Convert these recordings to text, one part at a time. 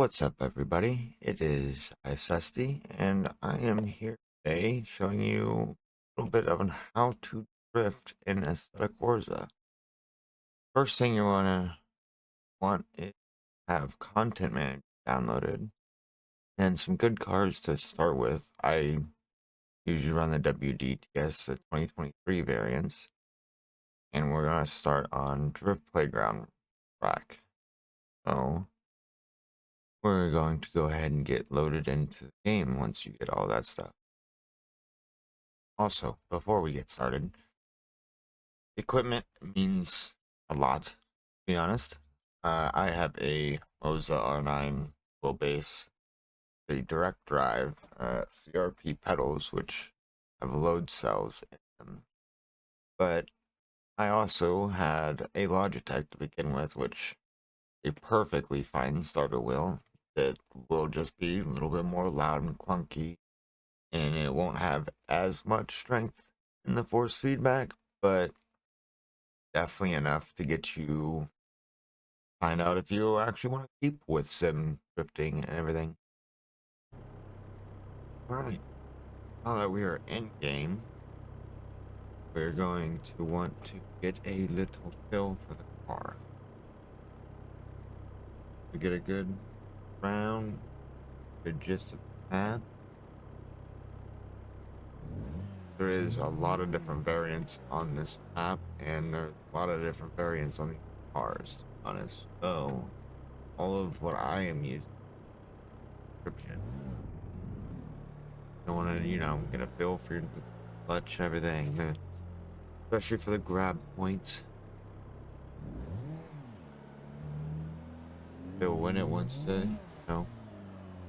What's up, everybody? It is Assetto, and I am here today showing you a little bit of an how to drift in Assetto Corsa. First thing you want is have Content Manager downloaded and some good cars to start with. I usually run the WDTS, the 2023 variants, and we're gonna start on Drift Playground track. So we're going to go ahead and get loaded into the game once you get all that stuff. Also, before we get started, equipment means a lot, to be honest. I have a Moza R9 wheelbase, a direct drive CRP pedals, which have load cells in them. But I also had a Logitech to begin with, which a perfectly fine starter wheel that will just be a little bit more loud and clunky, and it won't have as much strength in the force feedback, but definitely enough to get you find out if you actually want to keep with sim drifting and everything. Alright, now that we are in game, we're going to want to get a little feel for the car. To get a good round, good gist of the map. There is a lot of different variants on this map, and there's a lot of different variants on the cars, to be honest. So, all of what I am using is description. I want to, get a feel for the clutch and everything, especially for the grab points. Feel when it wants to,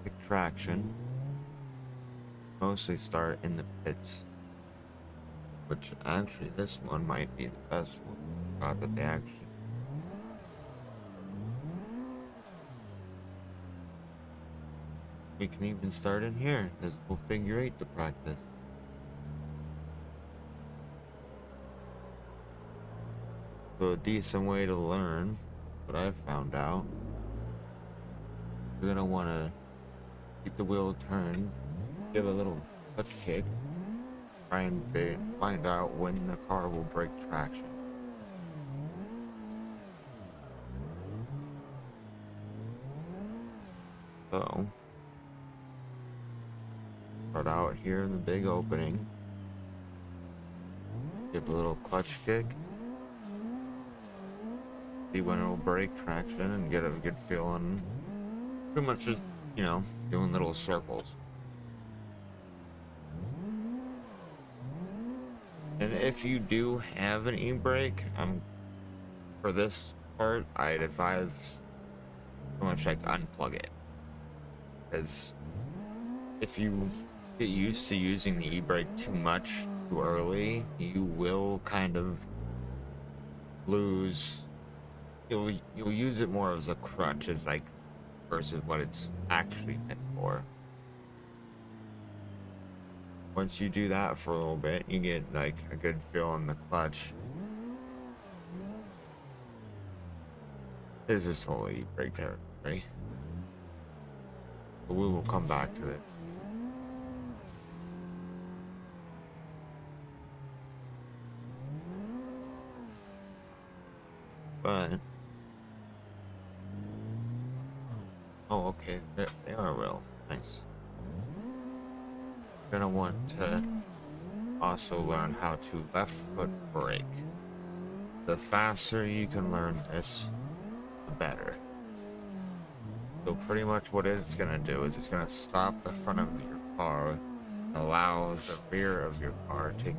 pick traction. Mostly start in the pits, which actually this one might be the best one. Not that they actually. We can even start in here. There's a little figure 8 to practice. So a decent way to learn what I've found out. You're gonna want to keep the wheel turned, give a little clutch kick, try and find out when the car will break traction. So, start out here in the big opening, give a little clutch kick, see when it'll break traction, and get a good feeling. Pretty much just, doing little circles. And if you do have an e-brake, for this part, I'd advise pretty much like unplug it. Because if you get used to using the e-brake too much too early, you will kind of lose. You'll use it more as a crutch, as like versus what it's actually meant for. Once you do that for a little bit, you get like a good feel in the clutch. This is totally brake territory, but we will come back to this. But oh, okay, they are real nice. You're gonna want to also learn how to left foot brake. The faster you can learn this, the better. So pretty much what it's gonna do is it's gonna stop the front of your car and allow the rear of your car to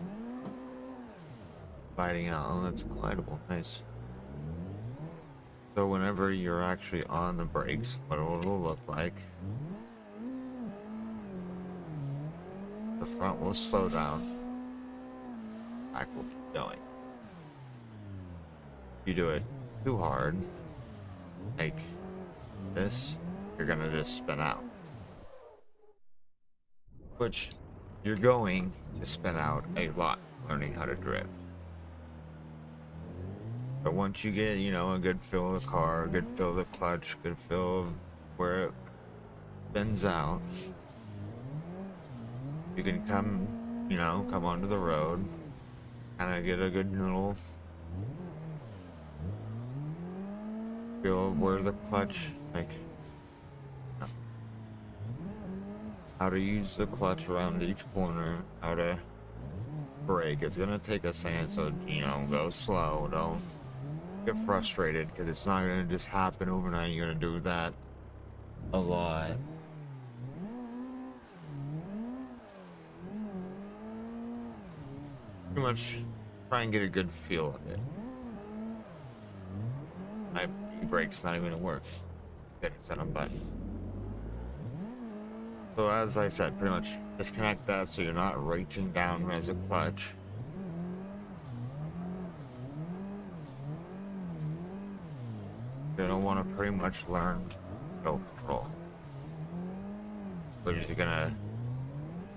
gliding out. Oh, that's glidable, nice. So whenever you're actually on the brakes, what it will look like, the front will slow down, back will keep going. If you do it too hard, like this, you're gonna just spin out. Which you're going to spin out a lot learning how to drift. But once you get, a good feel of the car, a good feel of the clutch, good feel of where it spins out, you can come onto the road, kind of get a good little feel of where the clutch, like, how to use the clutch around each corner, how to brake. It's gonna take a second, so go slow. Don't get frustrated because it's not gonna just happen overnight. You're gonna do that a lot. Pretty much try and get a good feel of it. My brake's not even gonna work. Get it set on button. So as I said, pretty much disconnect that so you're not reaching down as a clutch. You're gonna want to pretty much learn pedal control, which is gonna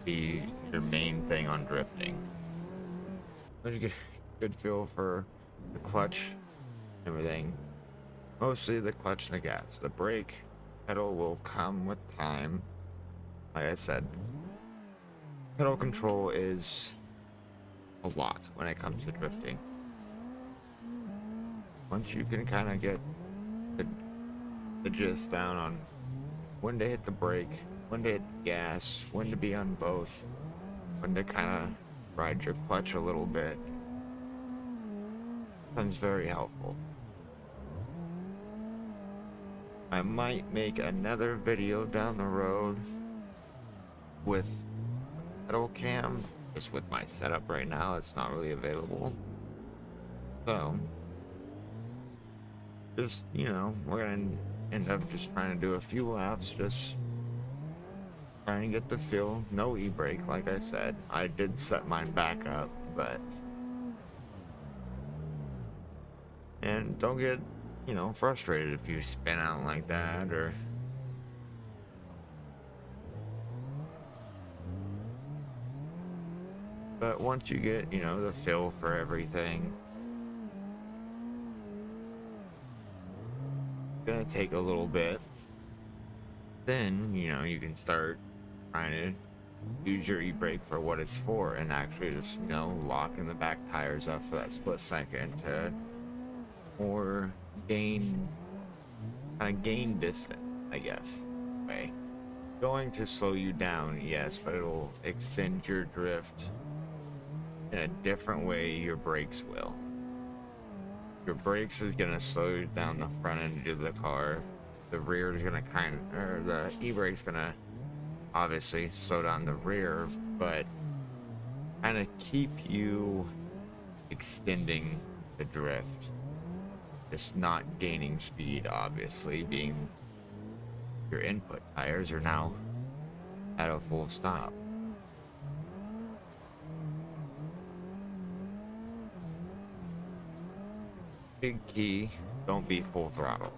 be your main thing on drifting. Once you get a good feel for the clutch and everything, mostly the clutch and the gas. The brake pedal will come with time. Like I said, pedal control is a lot when it comes to drifting. Once you can kind of get the gist down on when to hit the brake, when to hit the gas, when to be on both, when to kind of ride your clutch a little bit, becomes very helpful. I might make another video down the road with pedal cam. Just with my setup right now, it's not really available. So, just, we're gonna end up just trying to do a few laps, just trying to get the feel. No e-brake, like I said. I did set mine back up, but... And don't get, frustrated if you spin out like that, or... But once you get, the feel for everything, it's gonna take a little bit. Then, you can start trying to use your e-brake for what it's for and actually just, locking the back tires up for that split second to more gain distance, I guess. Way. Going to slow you down, yes, but it'll extend your drift in a different way your brakes will. Your brakes is gonna slow you down the front end of the car. The rear is gonna the e-brake's gonna obviously slow down the rear, but kind of keep you extending the drift. Just not gaining speed, obviously, being your input tires are now at a full stop. Big key, don't be full throttle.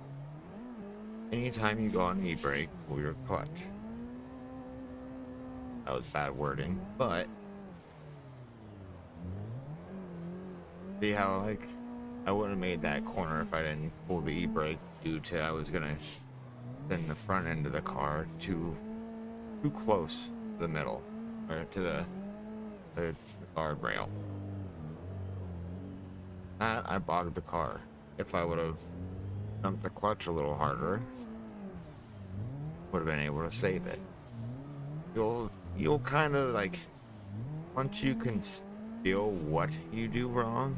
Anytime you go on e-brake, pull your clutch. That was bad wording, but see how, like, I wouldn't have made that corner if I didn't pull the e-brake due to I was gonna send the front end of the car too close to the middle, or to the guardrail. I bogged the car. If I would have dumped the clutch a little harder, would have been able to save it. You'll kind of, like, once you can feel what you do wrong,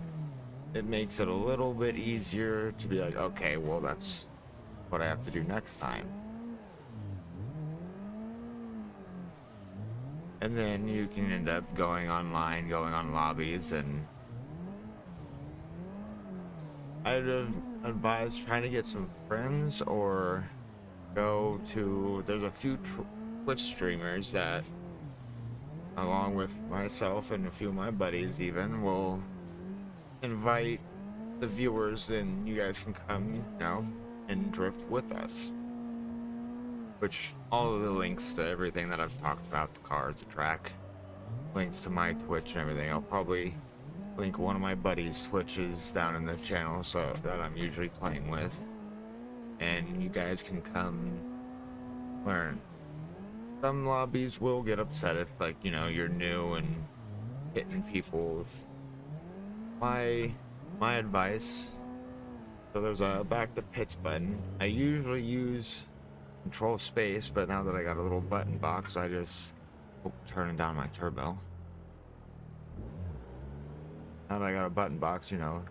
it makes it a little bit easier to be like, okay, well, that's what I have to do next time. And then you can end up going online, going on lobbies, and I'd advise trying to get some friends or go to, there's a few Twitch streamers that, along with myself and a few of my buddies even, will invite the viewers and you guys can come, and drift with us. Which, all of the links to everything that I've talked about, the cars, the track, links to my Twitch and everything, I'll probably link one of my buddies' Twitches down in the channel so that I'm usually playing with. And you guys can come learn. some lobbies will get upset if, like, you know, you're new and hitting people. My advice, so there's a back to pits button. I usually use control space, but now that I got a little button box, I just turning down my turbo. Now that I got a button box, you know.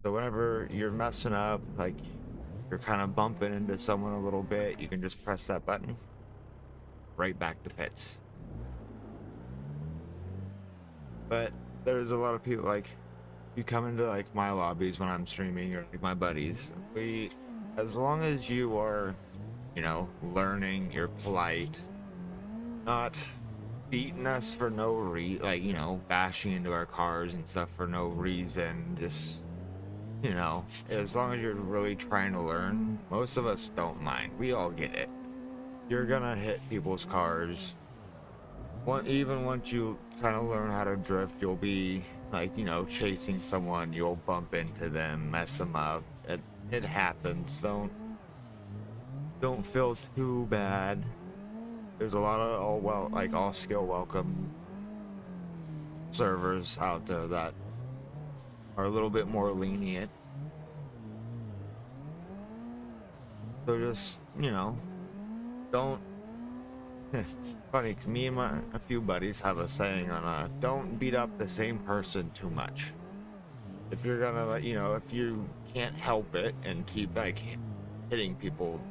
So whenever you're messing up, like you're kind of bumping into someone a little bit, you can just press that button, right back to pits. But there's a lot of people, like, you come into like my lobbies when I'm streaming, or like my buddies, as long as you are, you know, learning, you're polite, not beating us for no like, you know, bashing into our cars and stuff for no reason, just, you know, as long as you're really trying to learn, most of us don't mind. We all get it. You're gonna hit people's cars. Even once you kind of learn how to drift, you'll be like, you know, chasing someone. You'll bump into them, mess them up. It happens. Don't feel too bad. There's a lot of all skill welcome servers out there that are a little bit more lenient. So just, you know, don't. Funny, 'cause me and a few buddies have a saying on don't beat up the same person too much. If you're gonna, you know, if you can't help it and keep like hitting people,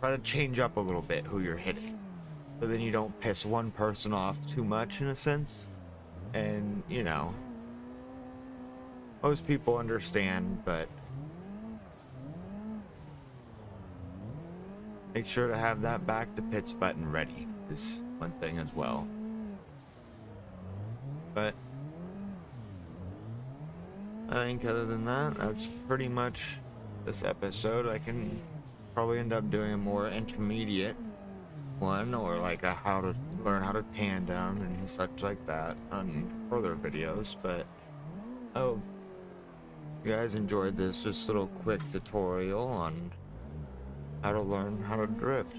try to change up a little bit who you're hitting, so then you don't piss one person off too much in a sense. And you know, most people understand, but make sure to have that back to pits button ready is one thing as well. But I think other than that, that's pretty much this episode. I can probably end up doing a more intermediate one, or like a how to learn how to tandem and such like that on further videos. But I hope you guys enjoyed this just little quick tutorial on how to learn how to drift.